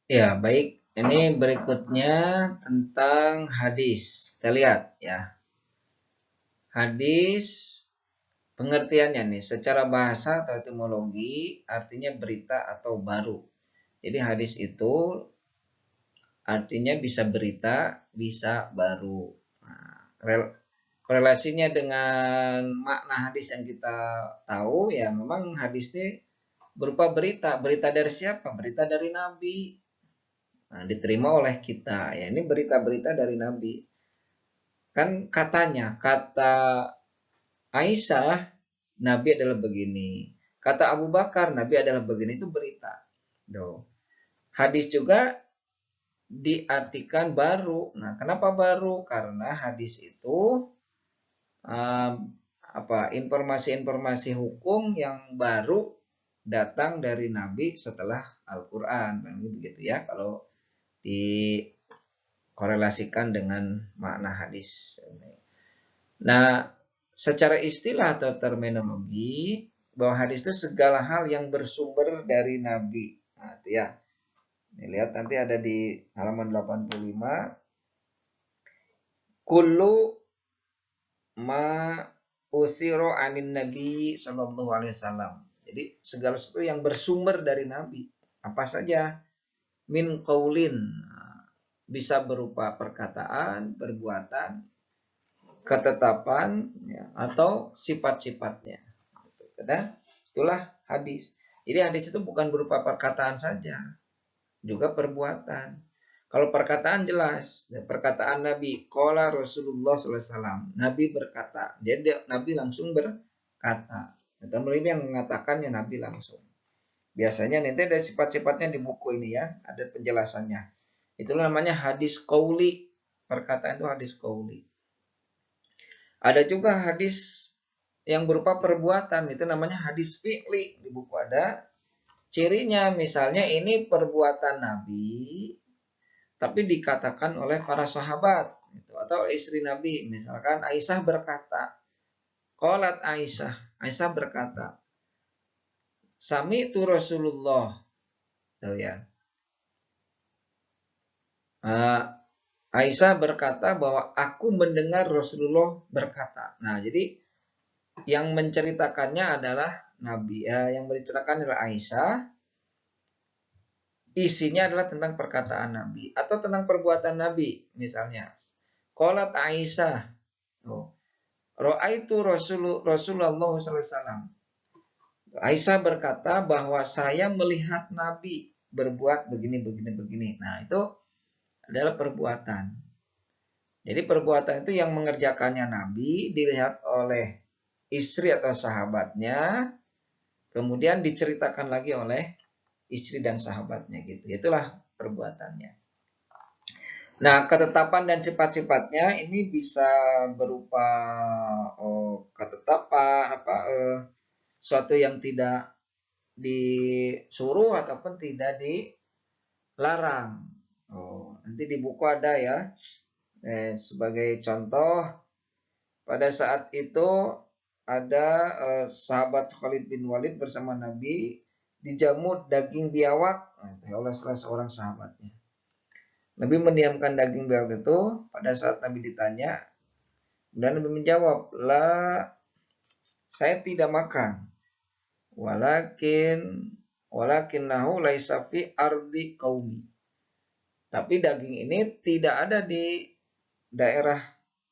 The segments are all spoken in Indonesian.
Ya, baik. Ini berikutnya tentang hadis. Kita lihat ya. Hadis pengertiannya nih, secara bahasa atau etimologi artinya berita atau baru. Jadi hadis itu artinya bisa berita, bisa baru. Nah, korelasinya dengan makna hadis yang kita tahu ya memang hadis ini berupa berita. Berita dari siapa? Berita dari Nabi. Nah, diterima oleh kita. Ya, ini berita-berita dari Nabi. Kan katanya, kata Aisyah, Nabi adalah begini. Kata Abu Bakar, Nabi adalah begini. Itu berita. Tuh. Hadis juga diartikan baru. Nah, kenapa baru? Karena hadis itu um, informasi-informasi hukum yang baru datang dari Nabi setelah Al-Quran. Begitu ya, kalau dikorelasikan dengan makna hadis. Nah, secara istilah atau terminologi, bahwa hadis itu segala hal yang bersumber dari Nabi. Nah, itu ya. Ini lihat nanti ada di halaman 85. Kullu ma usiro anin Nabi Shallallahu Alaihi Wasallam. Jadi segala sesuatu yang bersumber dari Nabi. Apa saja? Min qaulin. Bisa berupa perkataan, perbuatan, ketetapan, ya, atau sifat-sifatnya. Karena itulah hadis. Jadi hadis itu bukan berupa perkataan saja, juga perbuatan. Kalau perkataan jelas, ya, perkataan Nabi, qala Rasulullah SAW, Nabi berkata, jadi Nabi langsung berkata. Atau lebih yang mengatakannya Nabi langsung. Biasanya nanti ada sifat-sifatnya di buku ini ya, ada penjelasannya. Itu namanya hadis qauli. Perkataan itu hadis qauli. Ada juga hadis yang berupa perbuatan, itu namanya hadis fi'li. Di buku ada cirinya, misalnya ini perbuatan Nabi tapi dikatakan oleh para sahabat gitu, atau istri Nabi, misalkan Aisyah berkata, qalat Aisyah, Aisyah berkata, sami tu Rasulullah, tuh ya. Aisyah berkata bahwa aku mendengar Rasulullah berkata. Nah, jadi yang menceritakannya adalah Nabi, yang menceritakan adalah Aisyah. Isinya adalah tentang perkataan Nabi atau tentang perbuatan Nabi, misalnya. Qalat Aisyah, oh, Ra'aitu Rasulullah SAW. Aisyah berkata bahwa saya melihat Nabi berbuat begini, begini, begini. Nah, itu adalah perbuatan. Jadi perbuatan itu yang mengerjakannya Nabi dilihat oleh istri atau sahabatnya, kemudian diceritakan lagi oleh istri dan sahabatnya gitu. Itulah perbuatannya. Nah, ketetapan dan sifat-sifatnya ini bisa berupa ketetapan suatu yang tidak disuruh ataupun tidak dilarang. Nanti di buku ada ya. Sebagai contoh, pada saat itu ada sahabat Khalid bin Walid bersama Nabi dijamu daging biawak oleh salah seorang sahabatnya. Nabi mendiamkan daging biawak itu pada saat Nabi ditanya, dan Nabi menjawab, la, saya tidak makan. Walakinnahu laisa fi ardi qaumi. Tapi daging ini tidak ada di daerah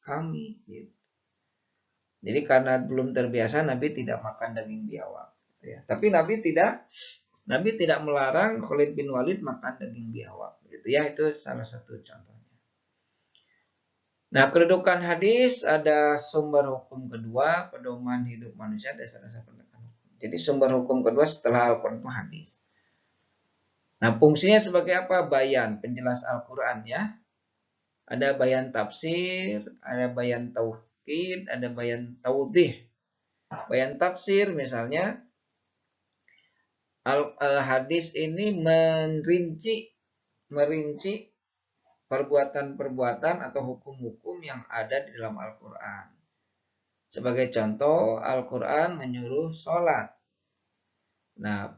kami. Gitu. Jadi karena belum terbiasa Nabi tidak makan daging biawak. Gitu ya. Tapi Nabi tidak melarang Khalid bin Walid makan daging biawak. Gitu ya, itu salah satu contohnya. Nah, kedudukan hadis ada sumber hukum kedua, pedoman hidup manusia, dasar-dasar penegakan hukum. Jadi sumber hukum kedua setelah Al-Quran itu hadis. Nah, fungsinya sebagai apa? Bayan, penjelas Al-Quran ya. Ada bayan tafsir, ada bayan tauhid, ada bayan taudih. Bayan tafsir misalnya, hadis ini merinci perbuatan-perbuatan atau hukum-hukum yang ada di dalam Al-Quran. Sebagai contoh, Al-Quran menyuruh sholat. Nah,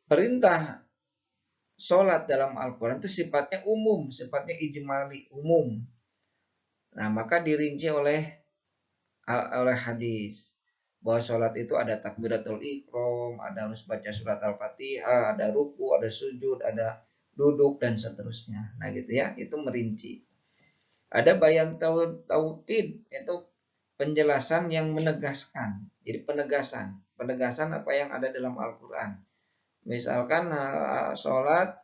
perintah sholat dalam Al-Quran itu sifatnya umum, sifatnya ijmali, umum. Nah, maka dirinci oleh hadis bahwa sholat itu ada takbiratul ihram, ada harus baca surat Al-Fatihah, ada ruku, ada sujud, ada duduk dan seterusnya. Nah, gitu ya, itu merinci. Ada bayan taukid, itu penjelasan yang menegaskan. Jadi penegasan apa yang ada dalam Al-Quran. Misalkan sholat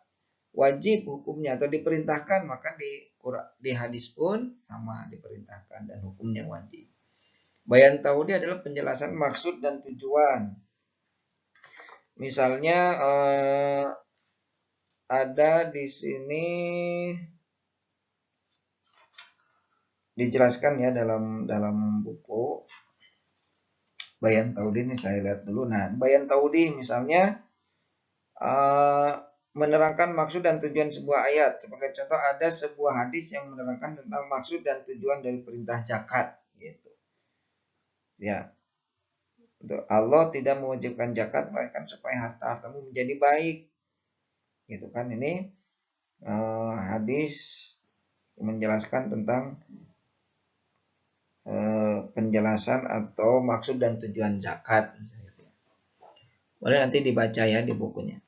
wajib hukumnya atau diperintahkan, maka di hadis pun sama diperintahkan dan hukumnya wajib. Bayan taudi adalah penjelasan maksud dan tujuan. Misalnya ada di sini dijelaskan ya dalam buku Bayan Taudi ini, saya lihat dulu. Nah, Bayan Taudi misalnya menerangkan maksud dan tujuan sebuah ayat. Sebagai contoh, ada sebuah hadis yang menerangkan tentang maksud dan tujuan dari perintah zakat, gitu. Ya, Allah tidak mewajibkan zakat melainkan supaya harta-hartamu menjadi baik, gitu kan. Ini hadis menjelaskan tentang penjelasan atau maksud dan tujuan zakat. Boleh nanti dibaca ya di bukunya.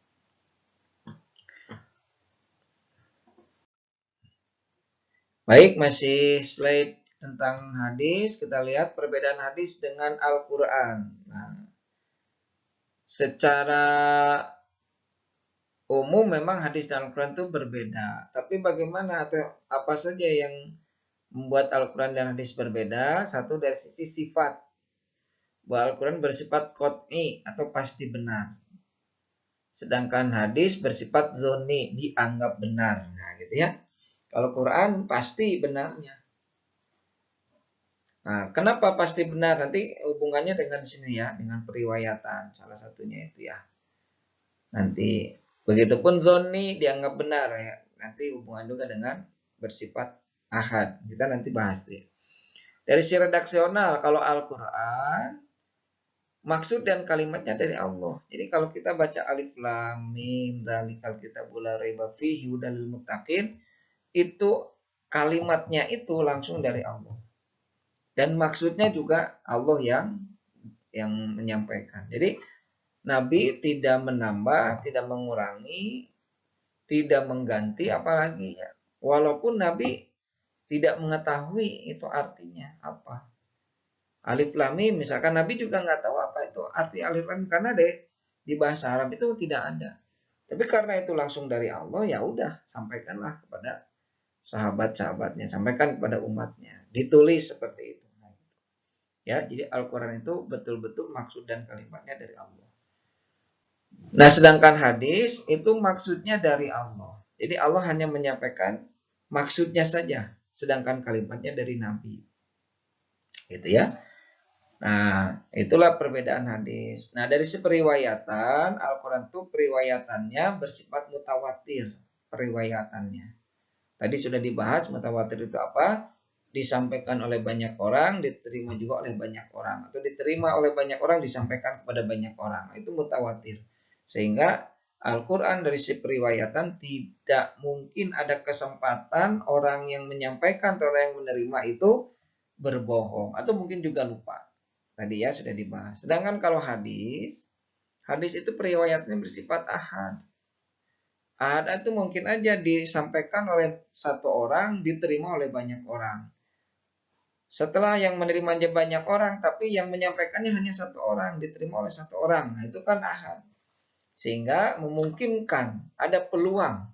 Baik, masih slide tentang hadis. Kita lihat perbedaan hadis dengan Al-Quran. Nah, secara umum memang hadis dan Al-Quran itu berbeda. Tapi bagaimana atau apa saja yang membuat Al-Quran dan hadis berbeda? Satu, dari sisi sifat. Bahwa Al-Quran bersifat qot'i atau pasti benar. Sedangkan hadis bersifat zoni, dianggap benar. Nah, gitu ya. Kalau Quran pasti benarnya. Nah, kenapa pasti benar? Nanti hubungannya dengan sini ya, dengan periwayatan. Salah satunya itu ya. Nanti begitupun zoni dianggap benar ya. Nanti hubungan juga dengan bersifat ahad. Kita nanti bahas ya. Dari sisi redaksional, kalau Al-Quran maksud dan kalimatnya dari Allah. Jadi kalau kita baca alif lam mim dzalikal kitabul la raiba fihi hudal lil muttaqin, itu kalimatnya itu langsung dari Allah. Dan maksudnya juga Allah yang menyampaikan. Jadi Nabi tidak menambah, tidak mengurangi, tidak mengganti, apalagi ya. Walaupun Nabi tidak mengetahui itu artinya apa. Alif lam mim, misalkan Nabi juga nggak tahu apa itu arti alif lam mim, karena di bahasa Arab itu tidak ada. Tapi karena itu langsung dari Allah, ya udah sampaikanlah kepada sahabat-sahabatnya, sampaikan kepada umatnya. Ditulis seperti itu. Ya, jadi Al-Quran itu betul-betul maksud dan kalimatnya dari Allah. Nah, sedangkan hadis itu maksudnya dari Allah. Jadi Allah hanya menyampaikan maksudnya saja, sedangkan kalimatnya dari Nabi. Gitu ya. Nah, itulah perbedaan hadis. Nah, dari si periwayatan, Al-Quran itu periwayatannya bersifat mutawatir, periwayatannya. Tadi sudah dibahas mutawatir itu apa? Disampaikan oleh banyak orang, diterima juga oleh banyak orang. Atau diterima oleh banyak orang, disampaikan kepada banyak orang. Itu mutawatir. Sehingga Al-Quran dari si periwayatan tidak mungkin ada kesempatan orang yang menyampaikan atau orang yang menerima itu berbohong. Atau mungkin juga lupa. Tadi ya sudah dibahas. Sedangkan kalau hadis itu periwayatnya bersifat ahad. Ahad itu mungkin aja disampaikan oleh satu orang, diterima oleh banyak orang. Setelah yang menerimanya banyak orang, tapi yang menyampaikannya hanya satu orang, diterima oleh satu orang. Nah, itu kan ahad. Sehingga memungkinkan ada peluang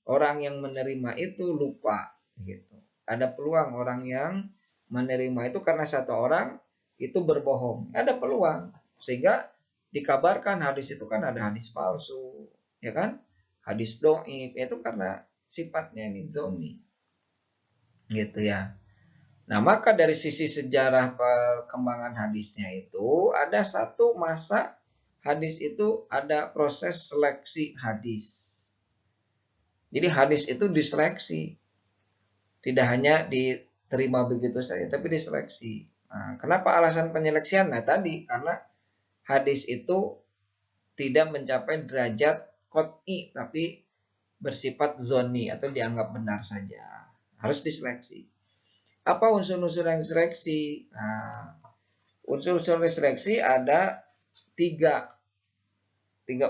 orang yang menerima itu lupa gitu. Ada peluang orang yang menerima itu karena satu orang itu berbohong. Ada peluang. Sehingga dikabarkan hadis itu kan ada hadis palsu, ya kan? Hadis doib, itu karena sifatnya ini zoni. Gitu ya. Nah, maka dari sisi sejarah perkembangan hadisnya itu ada satu masa hadis itu ada proses seleksi hadis. Jadi hadis itu diseleksi. Tidak hanya diterima begitu saja, tapi diseleksi. Nah, kenapa alasan penyeleksian? Nah, tadi karena hadis itu tidak mencapai derajat qot'i, tapi bersifat zoni atau dianggap benar saja. Harus diseleksi. Apa unsur-unsur yang diseleksi? Nah, unsur-unsur diseleksi ada tiga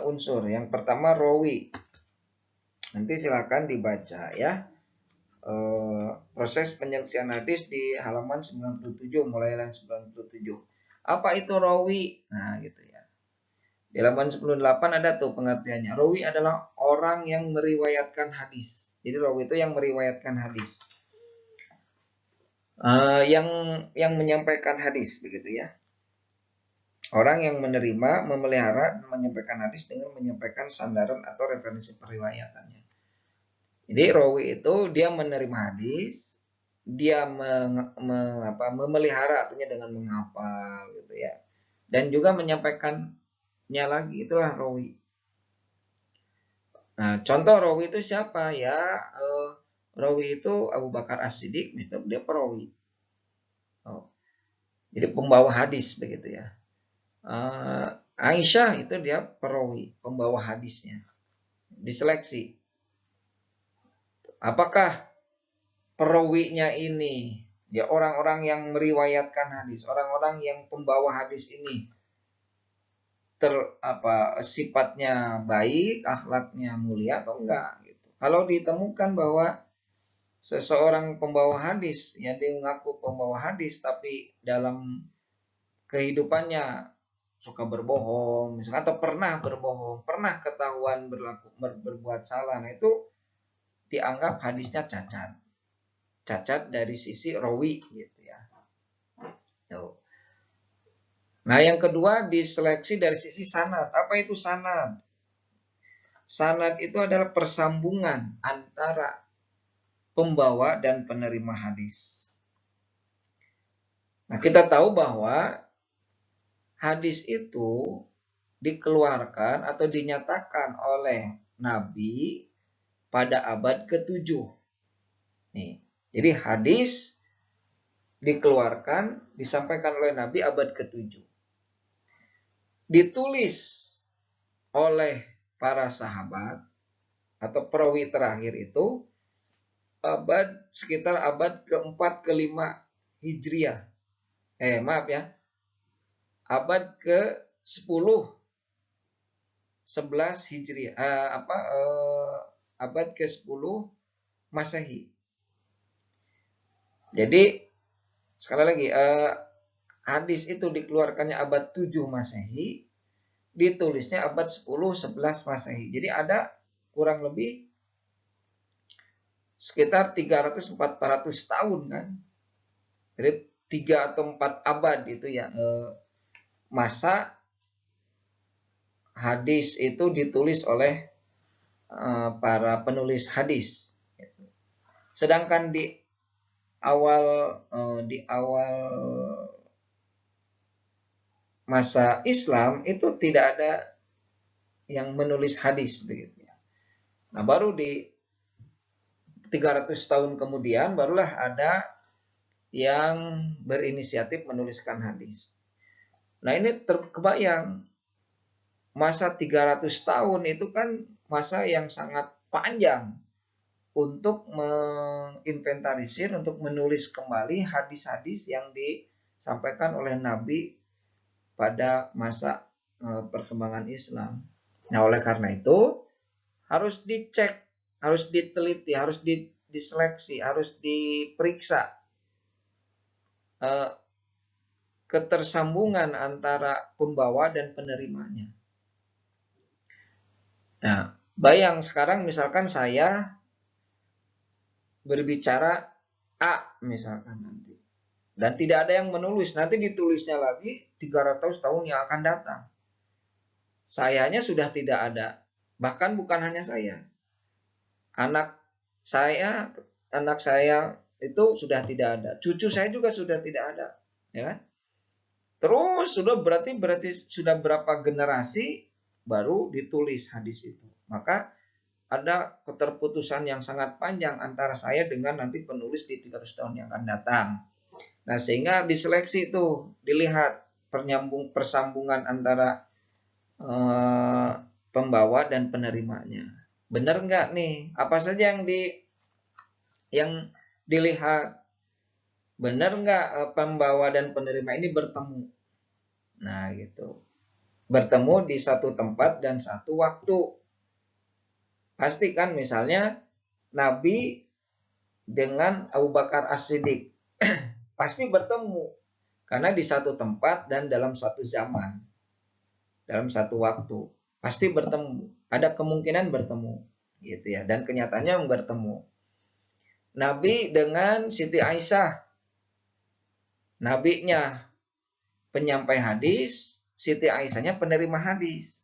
unsur. Yang pertama rawi. Nanti silakan dibaca ya. Proses penyeleksian hadis di halaman 97, mulai halaman 97. Apa itu rawi? Nah, gitu ya. Di halaman 98 ada tuh pengertiannya. Rawi adalah orang yang meriwayatkan hadis. Jadi rawi itu yang meriwayatkan hadis. Yang menyampaikan hadis, begitu ya. Orang yang menerima, memelihara, dan menyampaikan hadis dengan menyampaikan sandaran atau referensi periwayatannya. Jadi rawi itu dia menerima hadis, dia memelihara artinya dengan menghafal gitu ya. Dan juga menyampaikannya lagi, itulah rawi. Nah, contoh rawi itu siapa ya? Rawi itu Abu Bakar As-Siddiq, dia perawi. Jadi pembawa hadis begitu ya. Aisyah itu dia perawi, pembawa hadisnya. Diseleksi. Apakah perawinya ini ya orang-orang yang meriwayatkan hadis, orang-orang yang pembawa hadis ini sifatnya baik, akhlaknya mulia atau enggak gitu. Kalau ditemukan bahwa seseorang pembawa hadis yang dia mengaku pembawa hadis tapi dalam kehidupannya suka berbohong misalnya, atau pernah berbohong, pernah ketahuan berbuat salah, nah itu dianggap hadisnya cacat dari sisi rawi gitu ya. Tuh. Nah, yang kedua diseleksi dari sisi sanad. Apa itu sanad? Sanad itu adalah persambungan antara pembawa dan penerima hadis. Nah, kita tahu bahwa hadis itu dikeluarkan atau dinyatakan oleh Nabi pada abad ke-7. Nih, jadi hadis dikeluarkan, disampaikan oleh Nabi abad ke-7. Ditulis oleh para sahabat atau perawi terakhir itu sekitar abad ke-4 ke-5 Hijriah. Abad ke-10 11 Hijriah. Abad ke-10 Masehi. Jadi sekali lagi, hadis itu dikeluarkannya abad 7 Masehi, ditulisnya abad 10-11 Masehi. Jadi ada kurang lebih sekitar 300-400 tahun kan. Jadi 3 atau 4 abad itu ya masa hadis itu ditulis oleh para penulis hadis. Sedangkan di awal masa Islam itu tidak ada yang menulis hadis begitu ya. Nah, baru di 300 tahun kemudian barulah ada yang berinisiatif menuliskan hadis. Nah, ini terkebayang masa 300 tahun itu kan masa yang sangat panjang untuk menginventarisir, untuk menulis kembali hadis-hadis yang disampaikan oleh Nabi pada masa perkembangan Islam. Nah, oleh karena itu harus dicek, harus diteliti, harus diseleksi, harus diperiksa ketersambungan antara pembawa dan penerimanya. Nah, bayang sekarang misalkan saya berbicara A misalkan nanti, dan tidak ada yang menulis, nanti ditulisnya lagi 300 tahun yang akan datang. Sayanya sudah tidak ada, bahkan bukan hanya saya, anak saya itu sudah tidak ada, cucu saya juga sudah tidak ada, ya kan? Terus berarti sudah berapa generasi baru ditulis hadis itu. Maka ada keterputusan yang sangat panjang antara saya dengan nanti penulis di 300 tahun yang akan datang. Nah, sehingga diseleksi itu, dilihat persambungan antara eh, pembawa dan penerimanya. Benar nggak nih? Apa saja yang dilihat? Benar nggak pembawa dan penerima ini bertemu? Nah, gitu. Bertemu di satu tempat dan satu waktu. Pastikan misalnya Nabi dengan Abu Bakar As-Siddiq pasti bertemu karena di satu tempat dan dalam satu zaman, dalam satu waktu pasti bertemu. Ada kemungkinan bertemu, gitu ya. Dan kenyataannya bertemu. Nabi dengan Siti Aisyah, nabinya penyampai hadis, Siti Aisyahnya penerima hadis.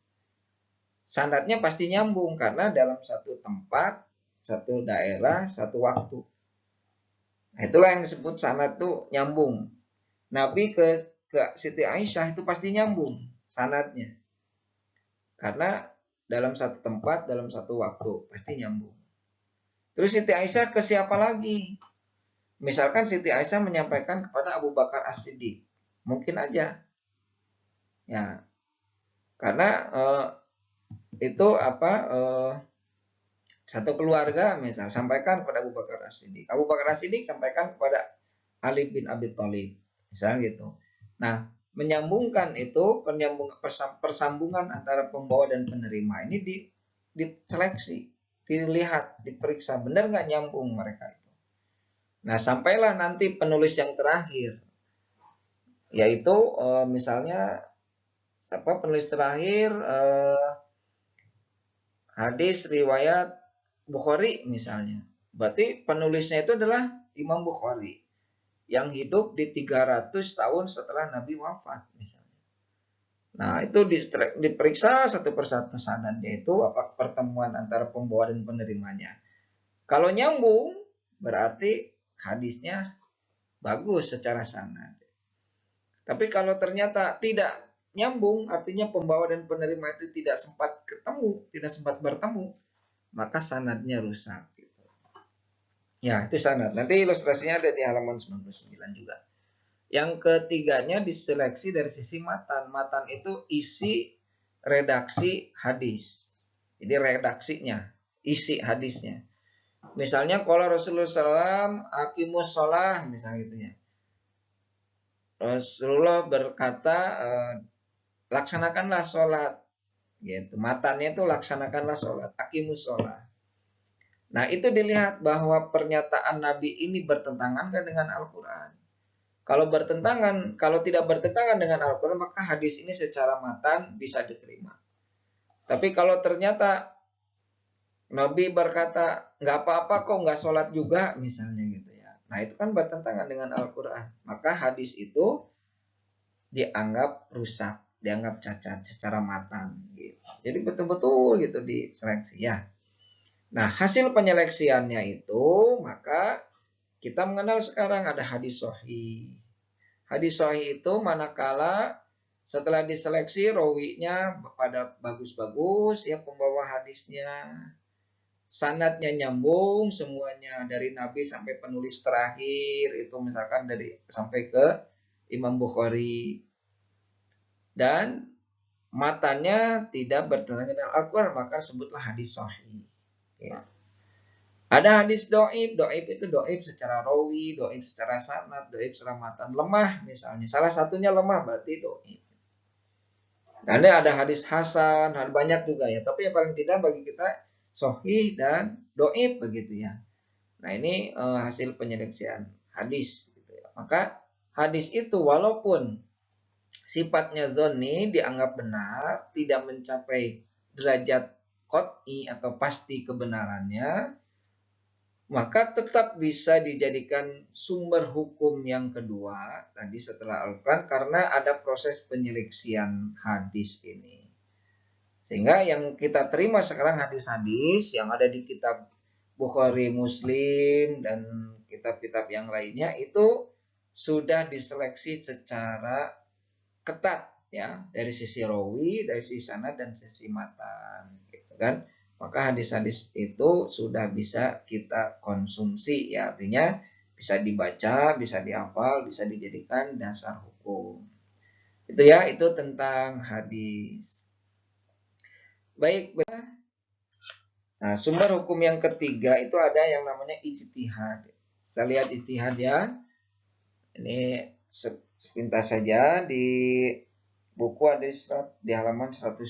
Sanadnya pasti nyambung karena dalam satu tempat, satu daerah, satu waktu. Nah, itulah yang disebut sanad tuh nyambung. Nabi ke Siti Aisyah itu pasti nyambung sanadnya. Karena dalam satu tempat, dalam satu waktu pasti nyambung. Terus Siti Aisyah ke siapa lagi? Misalkan Siti Aisyah menyampaikan kepada Abu Bakar As-Siddiq. Mungkin aja. Ya, karena itu satu keluarga misal sampaikan kepada Abu Bakar As-Siddiq. Abu Bakar As-Siddiq sampaikan kepada Ali bin Abi Thalib. Misalnya gitu. Nah, menyambungkan itu persambungan antara pembawa dan penerima ini diseleksi, dilihat, diperiksa benar nggak nyambung mereka itu. Nah, sampailah nanti penulis yang terakhir, yaitu misalnya siapa penulis terakhir hadis riwayat Bukhari misalnya. Berarti penulisnya itu adalah Imam Bukhari yang hidup di 300 tahun setelah Nabi wafat misalnya. Nah, itu diperiksa satu persatu sanadnya itu apa pertemuan antara pembawa dan penerimanya. Kalau nyambung berarti hadisnya bagus secara sanad. Tapi kalau ternyata tidak nyambung, artinya pembawa dan penerima itu tidak sempat ketemu, tidak sempat bertemu, maka sanadnya rusak. Ya, itu sanad. Nanti ilustrasinya ada di halaman 99 juga. Yang ketiganya diseleksi dari sisi matan. Matan itu isi redaksi hadis. Jadi redaksinya, isi hadisnya. Misalnya kalau Rasulullah SAW aqimus sholah, misalnya gitu ya. Rasulullah berkata, laksanakanlah sholat. Gitu. Matannya itu laksanakanlah sholat, aqimus sholah. Nah, itu dilihat bahwa pernyataan Nabi ini bertentangan dengan Al-Quran. Kalau tidak bertentangan dengan Al-Quran, maka hadis ini secara matan bisa diterima. Tapi kalau ternyata Nabi berkata, nggak apa-apa kok, nggak sholat juga, misalnya gitu ya. Nah, itu kan bertentangan dengan Al-Quran. Maka hadis itu dianggap rusak, dianggap cacat secara matan. Gitu. Jadi betul-betul gitu diseleksi ya. Nah, hasil penyeleksiannya itu, maka kita mengenal sekarang ada hadis sahih. Hadis sahih itu manakala setelah diseleksi rawinya pada bagus-bagus ya pembawa hadisnya, sanadnya nyambung semuanya dari Nabi sampai penulis terakhir itu misalkan dari sampai ke Imam Bukhari dan matanya tidak bertentangan dengan Al-Quran maka sebutlah hadis sahih. Ya. Ada hadis doib, doib itu doib secara rawi, doib secara sanad, doib secara matan, lemah misalnya. Salah satunya lemah berarti doib. Nah, ada hadis hasan, ada banyak juga ya. Tapi yang paling tidak bagi kita sahih dan doib begitu ya. Nah ini hasil penyeleksian hadis. Gitu ya. Maka hadis itu walaupun sifatnya zonni dianggap benar, tidak mencapai derajat qot'i atau pasti kebenarannya, maka tetap bisa dijadikan sumber hukum yang kedua tadi setelah Al-Quran karena ada proses penyeleksian hadis ini. Sehingga yang kita terima sekarang hadis-hadis yang ada di kitab Bukhari, Muslim, dan kitab-kitab yang lainnya itu sudah diseleksi secara ketat ya dari sisi rawi, dari sisi sanad dan sisi matan gitu kan. Maka hadis-hadis itu sudah bisa kita konsumsi ya, artinya bisa dibaca, bisa dihafal, bisa dijadikan dasar hukum. Itu ya, itu tentang hadis. Baik. Nah, sumber hukum yang ketiga itu ada yang namanya ijtihad. Kita lihat ijtihad ya. Ini sepintas saja di buku ada di halaman 102.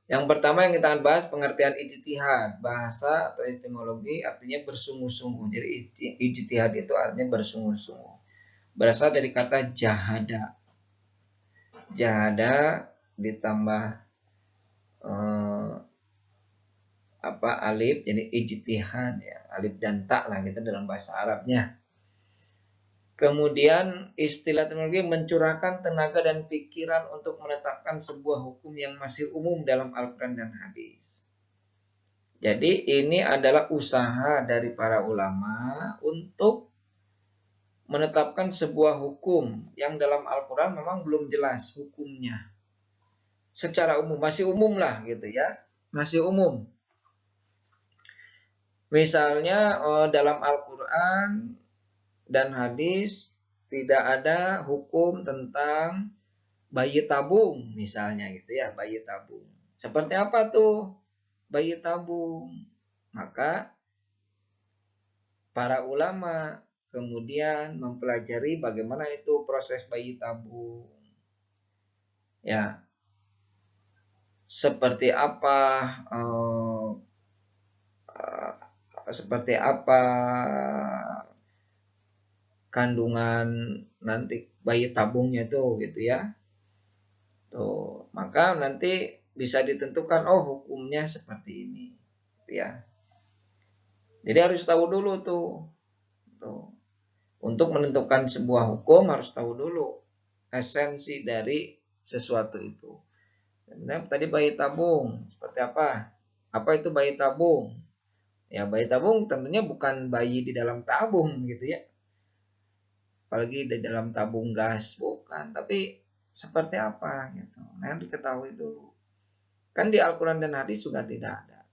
Yang pertama yang kita akan bahas pengertian ijtihad. Bahasa atau etimologi artinya bersungguh-sungguh. Jadi ijtihad itu artinya bersungguh-sungguh. Berasal dari kata jahada. Jahada ditambah alif, jadi ijtihad ya. Alif dan ta lah kita dalam bahasa Arabnya. Kemudian istilah teknologi mencurahkan tenaga dan pikiran untuk menetapkan sebuah hukum yang masih umum dalam Al-Quran dan hadis. Jadi ini adalah usaha dari para ulama untuk menetapkan sebuah hukum yang dalam Al-Quran memang belum jelas hukumnya. Secara umum, masih umum lah gitu ya. Masih umum. Misalnya dalam Al-Quran dan hadis tidak ada hukum tentang bayi tabung misalnya gitu ya, bayi tabung. Seperti apa tuh bayi tabung? Maka para ulama kemudian mempelajari bagaimana itu proses bayi tabung. Ya. Seperti apa kandungan nanti bayi tabungnya tuh gitu ya. Tuh, maka nanti bisa ditentukan hukumnya seperti ini gitu ya. Jadi harus tahu dulu tuh. Untuk menentukan sebuah hukum harus tahu dulu esensi dari sesuatu itu. Nah, tadi bayi tabung seperti apa? Apa itu bayi tabung? Ya, bayi tabung tentunya bukan bayi di dalam tabung gitu ya. Apalagi di dalam tabung gas, bukan. Tapi seperti apa gitu. Nah, diketahui dulu. Kan di Al-Quran dan hadis juga tidak ada.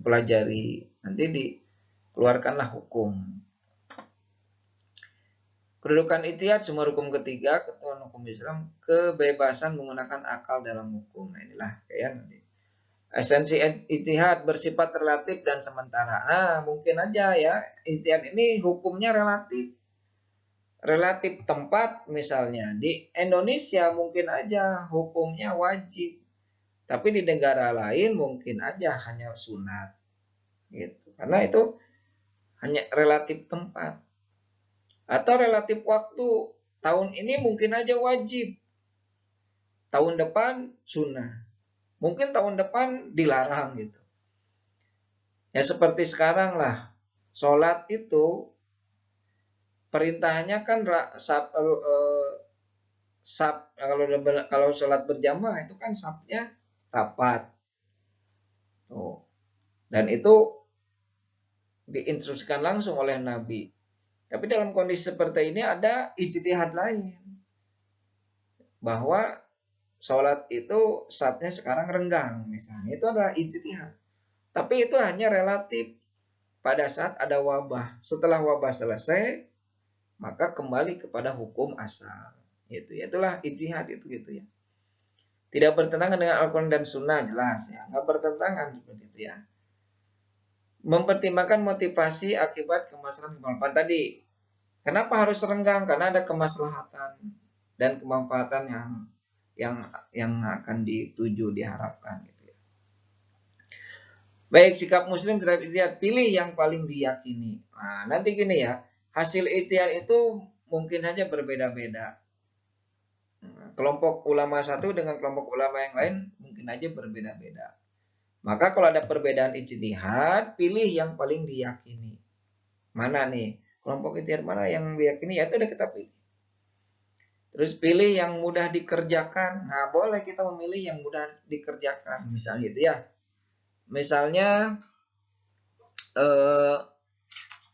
Pelajari, nanti dikeluarkanlah hukum. Kedudukan ijtihad sumber hukum ketiga, ketentuan hukum Islam, kebebasan menggunakan akal dalam hukum. Nah, inilah kayak nanti. Esensi ijtihad bersifat relatif dan sementara. Nah, mungkin aja ya, ijtihad ini hukumnya relatif. Relatif tempat misalnya di Indonesia mungkin aja hukumnya wajib, tapi di negara lain mungkin aja hanya sunat gitu, karena itu hanya relatif tempat atau relatif waktu. Tahun ini mungkin aja wajib, tahun depan sunnah, mungkin tahun depan dilarang gitu ya. Seperti sekarang lah, sholat itu perintahnya kan kalau sholat berjamaah itu kan sabnya rapat. Tuh. Dan itu diinstruksikan langsung oleh Nabi. Tapi dalam kondisi seperti ini ada ijtihad lain. Bahwa sholat itu sabnya sekarang renggang misalnya. Itu adalah ijtihad. Tapi itu hanya relatif pada saat ada wabah. Setelah wabah selesai, maka kembali kepada hukum asal. Itulah ijtihad itu gitu ya. Tidak bertentangan dengan Al-Quran dan Sunnah, jelas ya. Nggak bertentangan seperti itu ya. Mempertimbangkan motivasi akibat kemaslahatan kemanfaatan tadi. Kenapa harus renggang? Karena ada kemaslahatan dan kemanfaatan yang akan dituju, diharapkan gitu ya. Baik, sikap muslim terhadap ijtihad, pilih yang paling diyakini. Nah, nanti gini ya, hasil ijtihad itu mungkin saja berbeda-beda. Kelompok ulama satu dengan kelompok ulama yang lain mungkin aja berbeda-beda. Maka kalau ada perbedaan ijtihad, pilih yang paling diyakini. Mana nih? Kelompok ijtihad mana yang diyakini? Ya itu udah kita pilih. Terus pilih yang mudah dikerjakan. Nah, boleh kita memilih yang mudah dikerjakan. Misalnya gitu ya. Misalnya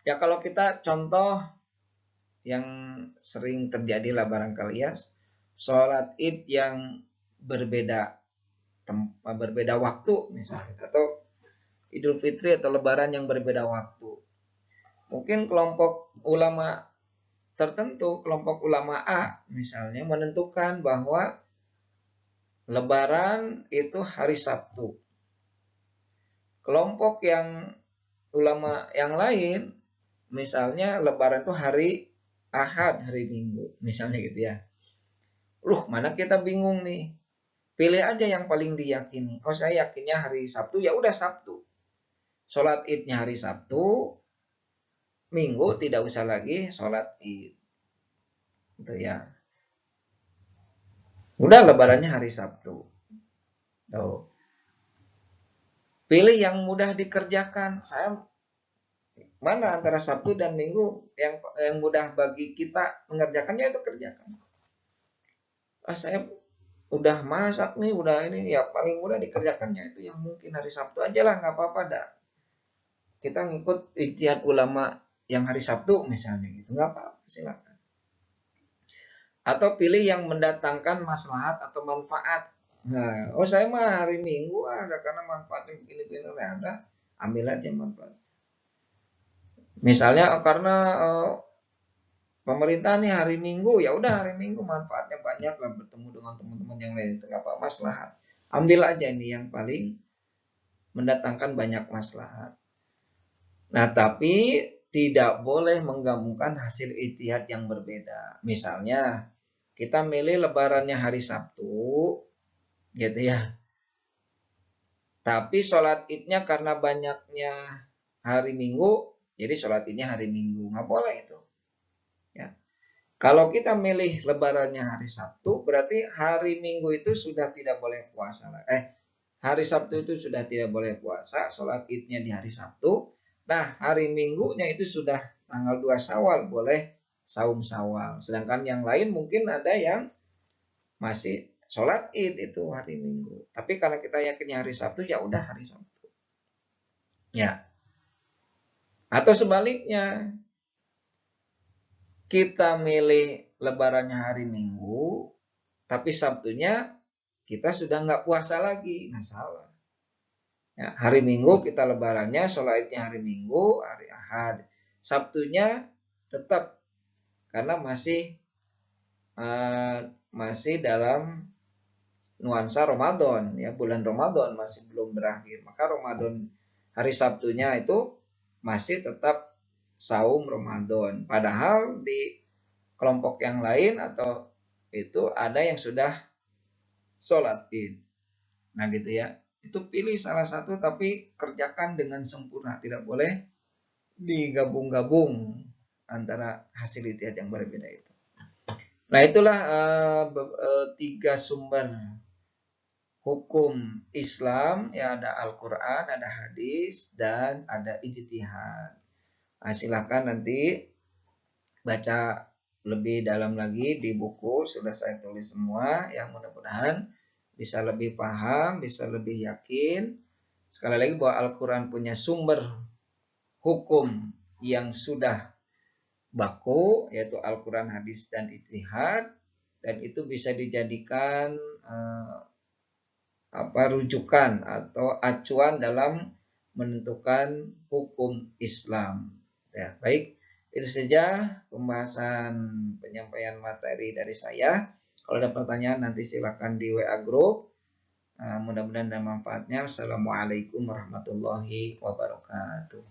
ya kalau kita contoh yang sering terjadi lah barangkali ya, sholat id yang berbeda waktu misalnya, atau Idul Fitri atau Lebaran yang berbeda waktu. Mungkin kelompok ulama tertentu, kelompok ulama A misalnya menentukan bahwa Lebaran itu hari Sabtu. Kelompok yang ulama yang lain, misalnya Lebaran itu hari Ahad, hari Minggu, misalnya gitu ya. Mana kita bingung nih. Pilih aja yang paling diyakini. Oh, saya yakinnya hari Sabtu, ya udah Sabtu. Sholat Idnya hari Sabtu, Minggu tidak usah lagi sholat Id. Gitu ya. Udah lebarannya hari Sabtu. Tuh. Pilih yang mudah dikerjakan. Saya mana antara Sabtu dan Minggu yang mudah bagi kita mengerjakannya itu kerjakan. Saya udah masak nih, udah ini ya paling mudah dikerjakannya itu yang mungkin hari Sabtu aja lah, nggak apa-apa dah. Kita ngikut ijtihad ulama yang hari Sabtu misalnya gitu, nggak apa-apa, silakan. Atau pilih yang mendatangkan maslahat atau manfaat. Nah, saya mah hari Minggu ada karena manfaatnya begini-begini ada, ambil aja manfaat. Misalnya karena pemerintah nih hari Minggu, ya udah hari Minggu manfaatnya banyak lah, bertemu dengan teman-teman yang lain, itu nggak apa maslahat. Ambil aja ini yang paling mendatangkan banyak maslahat. Nah, tapi tidak boleh menggabungkan hasil ijtihad yang berbeda. Misalnya kita milih lebarannya hari Sabtu, gitu ya. Tapi sholat idnya karena banyaknya hari Minggu, jadi sholat idnya hari Minggu. Nggak boleh itu. Ya. Kalau kita milih lebarannya hari Sabtu, berarti hari Minggu itu sudah tidak boleh puasa. Hari Sabtu itu sudah tidak boleh puasa, sholat idnya di hari Sabtu. Nah, hari Minggunya itu sudah tanggal 2 Syawal, boleh saum Syawal. Sedangkan yang lain mungkin ada yang masih sholat id itu hari Minggu. Tapi karena kita yakinnya hari Sabtu, ya udah hari Sabtu. Ya. Atau sebaliknya, kita milih lebarannya hari Minggu, tapi Sabtunya kita sudah nggak puasa lagi. Nah, salah. Ya, hari Minggu kita lebarannya, sholat idnya hari Minggu, hari Ahad. Sabtunya tetap karena masih dalam nuansa Ramadan, ya bulan Ramadan masih belum berakhir. Maka Ramadan hari Sabtunya itu masih tetap saum Ramadan. Padahal di kelompok yang lain atau itu ada yang sudah sholat id. Nah gitu ya. Itu pilih salah satu tapi kerjakan dengan sempurna. Tidak boleh digabung-gabung antara hasil ijtihad yang berbeda itu. Nah itulah 3 sumber hukum Islam, ya ada Al-Quran, ada hadis, dan ada ijtihad. Nah, silahkan nanti baca lebih dalam lagi di buku, sudah saya tulis semua, yang mudah-mudahan bisa lebih paham, bisa lebih yakin. Sekali lagi bahwa Al-Quran punya sumber hukum yang sudah baku, yaitu Al-Quran, hadis, dan ijtihad, dan itu bisa dijadikan rujukan atau acuan dalam menentukan hukum Islam. Ya, baik, itu saja pembahasan penyampaian materi dari saya. Kalau ada pertanyaan nanti silakan di WA Group. Mudah-mudahan ada manfaatnya. Assalamualaikum warahmatullahi wabarakatuh.